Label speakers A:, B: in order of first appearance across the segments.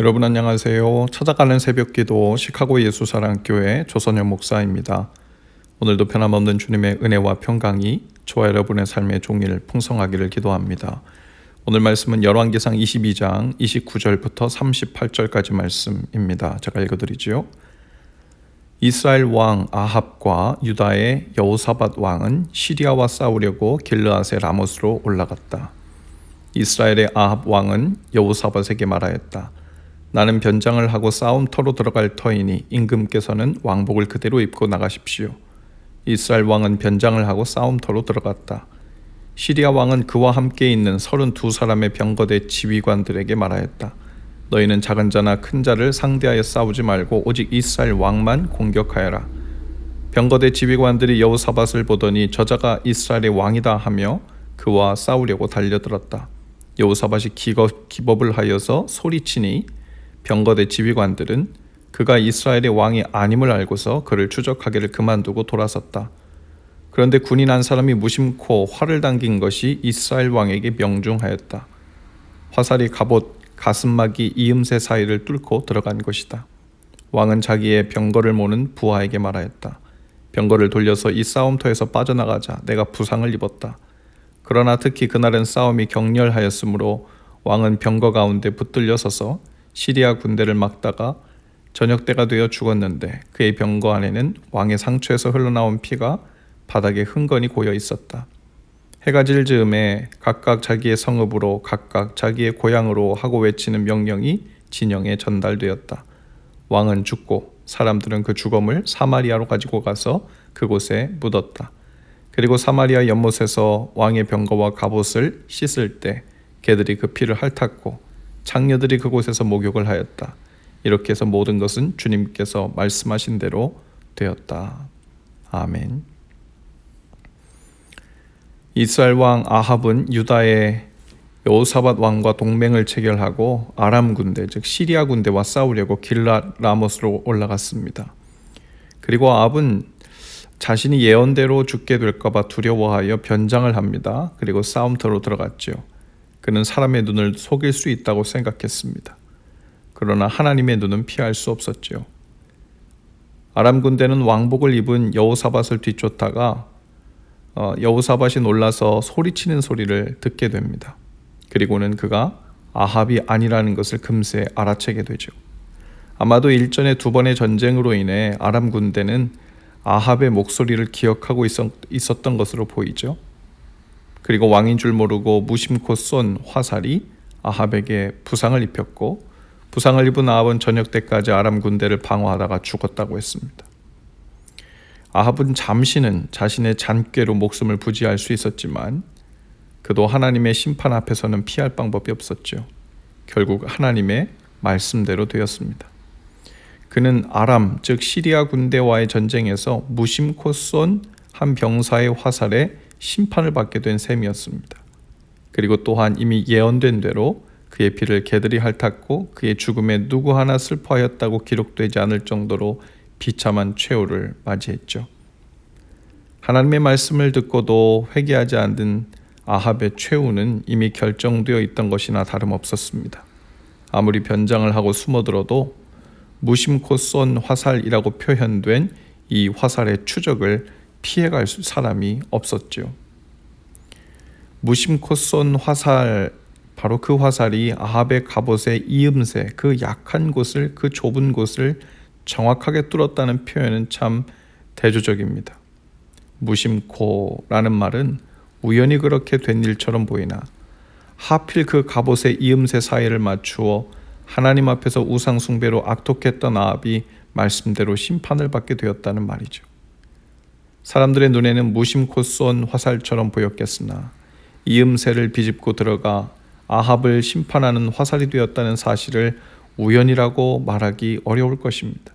A: 여러분 안녕하세요. 찾아가는 새벽기도 시카고 예수사랑교회 조선영 목사입니다. 오늘도 변함없는 주님의 은혜와 평강이 저와 여러분의 삶의 종일 풍성하기를 기도합니다. 오늘 말씀은 열왕기상 22장 29절부터 38절까지 말씀입니다. 제가 읽어드리지요. 이스라엘 왕 아합과 유다의 여호사밧 왕은 시리아와 싸우려고 길르앗의 라못으로 올라갔다. 이스라엘의 아합 왕은 여호사밧에게 말하였다. 나는 변장을 하고 싸움터로 들어갈 터이니 임금께서는 왕복을 그대로 입고 나가십시오. 이스라엘 왕은 변장을 하고 싸움터로 들어갔다. 시리아 왕은 그와 함께 있는 32사람의 병거대 지휘관들에게 말하였다. 너희는 작은 자나 큰 자를 상대하여 싸우지 말고 오직 이스라엘 왕만 공격하여라. 병거대 지휘관들이 여호사밧을 보더니 저자가 이스라엘의 왕이다 하며 그와 싸우려고 달려들었다. 여호사밧이 기법을 하여서 소리치니 병거대 지휘관들은 그가 이스라엘의 왕이 아님을 알고서 그를 추적하기를 그만두고 돌아섰다. 그런데 군인 한 사람이 무심코 활을 당긴 것이 이스라엘 왕에게 명중하였다. 화살이 갑옷 가슴막이 이음새 사이를 뚫고 들어간 것이다. 왕은 자기의 병거를 모는 부하에게 말하였다. 병거를 돌려서 이 싸움터에서 빠져나가자. 내가 부상을 입었다. 그러나 특히 그날은 싸움이 격렬하였으므로 왕은 병거 가운데 붙들려 서서 시리아 군대를 막다가 저녁때가 되어 죽었는데 그의 병거 안에는 왕의 상처에서 흘러나온 피가 바닥에 흥건히 고여 있었다. 해가 질 즈음에 각각 자기의 성읍으로 각각 자기의 고향으로 하고 외치는 명령이 진영에 전달되었다. 왕은 죽고 사람들은 그 죽음을 사마리아로 가지고 가서 그곳에 묻었다. 그리고 사마리아 연못에서 왕의 병거와 갑옷을 씻을 때 개들이 그 피를 핥았고 창녀들이 그곳에서 목욕을 하였다. 이렇게 해서 모든 것은 주님께서 말씀하신 대로 되었다. 아멘. 이스라엘 왕 아합은 유다의 여호사밧 왕과 동맹을 체결하고 아람 군대, 즉 시리아 군대와 싸우려고 길르앗 라못으로 올라갔습니다. 그리고 아합은 자신이 예언대로 죽게 될까 봐 두려워하여 변장을 합니다. 그리고 싸움터로 들어갔죠. 그는 사람의 눈을 속일 수 있다고 생각했습니다. 그러나 하나님의 눈은 피할 수 없었죠. 아람 군대는 왕복을 입은 여호사밧을 뒤쫓다가 여호사밧이 놀라서 소리치는 소리를 듣게 됩니다. 그리고는 그가 아합이 아니라는 것을 금세 알아채게 되죠. 아마도 일전의 두 번의 전쟁으로 인해 아람 군대는 아합의 목소리를 기억하고 있었던 것으로 보이죠. 그리고 왕인 줄 모르고 무심코 쏜 화살이 아합에게 부상을 입혔고 부상을 입은 아합은 저녁 때까지 아람 군대를 방어하다가 죽었다고 했습니다. 아합은 잠시는 자신의 잔꾀로 목숨을 부지할 수 있었지만 그도 하나님의 심판 앞에서는 피할 방법이 없었죠. 결국 하나님의 말씀대로 되었습니다. 그는 아람, 즉 시리아 군대와의 전쟁에서 무심코 쏜 한 병사의 화살에 심판을 받게 된 셈이었습니다. 그리고 또한 이미 예언된 대로 그의 피를 개들이 핥았고 그의 죽음에 누구 하나 슬퍼하였다고 기록되지 않을 정도로 비참한 최후를 맞이했죠. 하나님의 말씀을 듣고도 회개하지 않는 아합의 최후는 이미 결정되어 있던 것이나 다름없었습니다. 아무리 변장을 하고 숨어들어도 무심코 쏜 화살이라고 표현된 이 화살의 추적을 피해갈 사람이 없었죠. 무심코 쏜 화살, 바로 그 화살이 아합의 갑옷의 이음새, 그 약한 곳을, 그 좁은 곳을 정확하게 뚫었다는 표현은 참 대조적입니다. 무심코라는 말은 우연히 그렇게 된 일처럼 보이나 하필 그 갑옷의 이음새 사이를 맞추어 하나님 앞에서 우상 숭배로 악독했던 아합이 말씀대로 심판을 받게 되었다는 말이죠. 사람들의 눈에는 무심코 쏜 화살처럼 보였겠으나 이음새를 비집고 들어가 아합을 심판하는 화살이 되었다는 사실을 우연이라고 말하기 어려울 것입니다.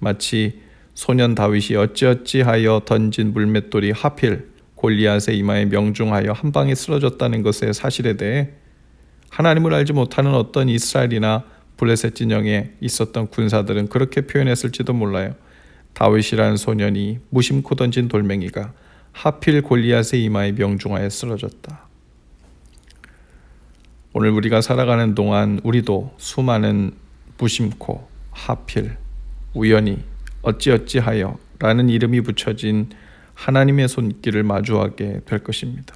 A: 마치 소년 다윗이 어찌어찌하여 던진 물맷돌이 하필 골리앗의 이마에 명중하여 한 방에 쓰러졌다는 것의 사실에 대해 하나님을 알지 못하는 어떤 이스라엘이나 블레셋 진영에 있었던 군사들은 그렇게 표현했을지도 몰라요. 다윗이라는 소년이 무심코 던진 돌멩이가 하필 골리앗의 이마에 명중하여 쓰러졌다. 오늘 우리가 살아가는 동안 우리도 수많은 무심코, 하필, 우연히, 어찌어찌하여 라는 이름이 붙여진 하나님의 손길을 마주하게 될 것입니다.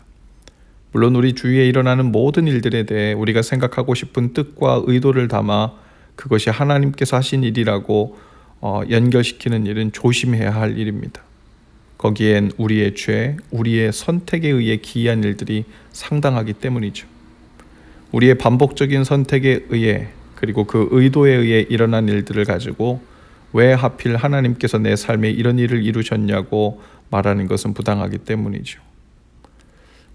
A: 물론 우리 주위에 일어나는 모든 일들에 대해 우리가 생각하고 싶은 뜻과 의도를 담아 그것이 하나님께서 하신 일이라고 연결시키는 일은 조심해야 할 일입니다. 거기엔 우리의 죄, 우리의 선택에 의해 기이한 일들이 상당하기 때문이죠. 우리의 반복적인 선택에 의해 그리고 그 의도에 의해 일어난 일들을 가지고 왜 하필 하나님께서 내 삶에 이런 일을 이루셨냐고 말하는 것은 부당하기 때문이죠.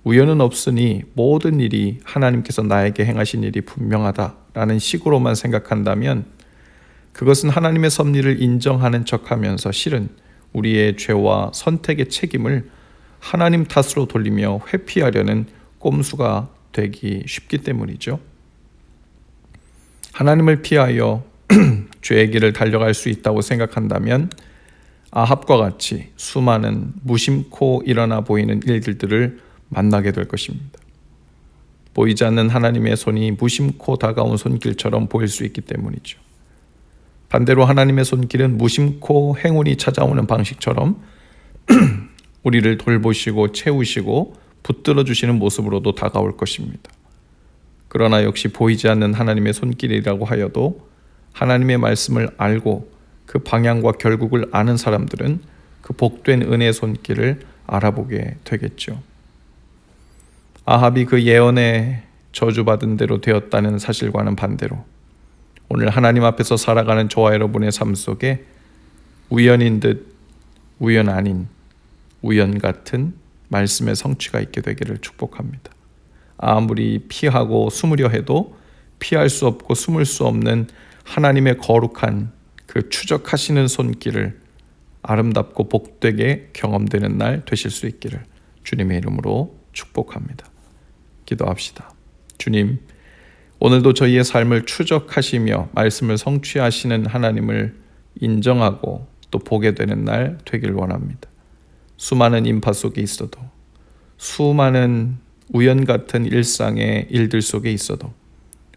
A: 우연은 없으니 모든 일이 하나님께서 나에게 행하신 일이 분명하다라는 식으로만 생각한다면 그것은 하나님의 섭리를 인정하는 척하면서 실은 우리의 죄와 선택의 책임을 하나님 탓으로 돌리며 회피하려는 꼼수가 되기 쉽기 때문이죠. 하나님을 피하여 죄의 길을 달려갈 수 있다고 생각한다면 아합과 같이 수많은 무심코 일어나 보이는 일들을 만나게 될 것입니다. 보이지 않는 하나님의 손이 무심코 다가온 손길처럼 보일 수 있기 때문이죠. 반대로 하나님의 손길은 무심코 행운이 찾아오는 방식처럼 우리를 돌보시고 채우시고 붙들어 주시는 모습으로도 다가올 것입니다. 그러나 역시 보이지 않는 하나님의 손길이라고 하여도 하나님의 말씀을 알고 그 방향과 결국을 아는 사람들은 그 복된 은혜의 손길을 알아보게 되겠죠. 아합이 그 예언에 저주받은 대로 되었다는 사실과는 반대로 오늘 하나님 앞에서 살아가는 저와 여러분의 삶 속에 우연인 듯 우연 아닌 우연 같은 말씀의 성취가 있게 되기를 축복합니다. 아무리 피하고 숨으려 해도 피할 수 없고 숨을 수 없는 하나님의 거룩한 그 추적하시는 손길을 아름답고 복되게 경험되는 날 되실 수 있기를 주님의 이름으로 축복합니다. 기도합시다. 주님, 오늘도 저희의 삶을 추적하시며 말씀을 성취하시는 하나님을 인정하고 또 보게 되는 날 되길 원합니다. 수많은 인파 속에 있어도 수많은 우연 같은 일상의 일들 속에 있어도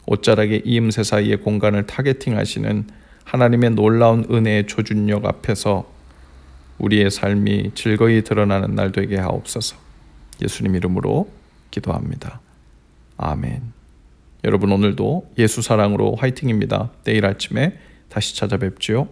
A: 옷자락의 이음새 사이의 공간을 타겟팅하시는 하나님의 놀라운 은혜의 조준력 앞에서 우리의 삶이 즐거이 드러나는 날 되게 하옵소서. 예수님 이름으로 기도합니다. 아멘. 여러분 오늘도 예수 사랑으로 화이팅입니다. 내일 아침에 다시 찾아뵙지요.